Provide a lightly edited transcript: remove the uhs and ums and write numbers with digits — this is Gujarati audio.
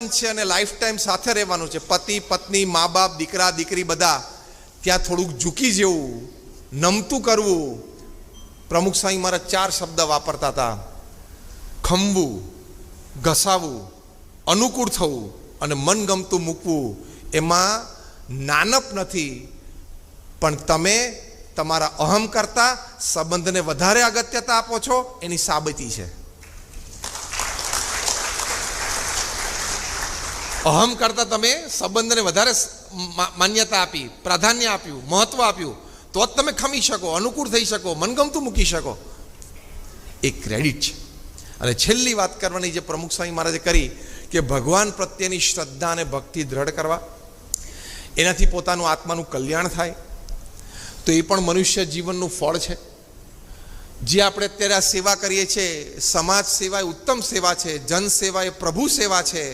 છે અને લાઈફ ટાઈમ સાથે રહેવાનું છે, પતિ પત્ની મા બાપ દીકરા દીકરી બધા, ત્યાં થોડુંક ઝૂકી જેવું, નમતું કરવું. પ્રમુખ સ્વામી મારા 4 શબ્દ વાપરતા હતા: ખંભવું, ઘસાવવું, અનુકૂળ થવું અને મનગમતું મૂકવું. એમાં નાનપ નથી, પણ તમે તમારા અહમ કરતા સંબંધને વધારે અગત્યતા આપો છો, એની સાબિતી છે. અહમ કરતા તમે સંબંધને વધારે માન્યતા આપી, પ્રાધાન્ય આપ્યું, મહત્વ આપ્યું, તો જ તમે ખમી શકો, અનુકૂળ થઈ શકો, મનગમતું મૂકી શકો. એ ક્રેડિટ છે. અને છેલ્લી વાત કરવાની જે પ્રમુખ સ્વામી મહારાજે કરી કે ભગવાન પ્રત્યેની શ્રદ્ધા અને ભક્તિ દ્રઢ કરવા, એનાથી પોતાનું આત્માનું કલ્યાણ થાય, તો એ પણ મનુષ્ય જીવનનું ફળ છે. જે આપણે અત્યારે આ સેવા કરીએ છીએ, સમાજ સેવા એ ઉત્તમ સેવા છે, જન સેવા એ પ્રભુ સેવા છે.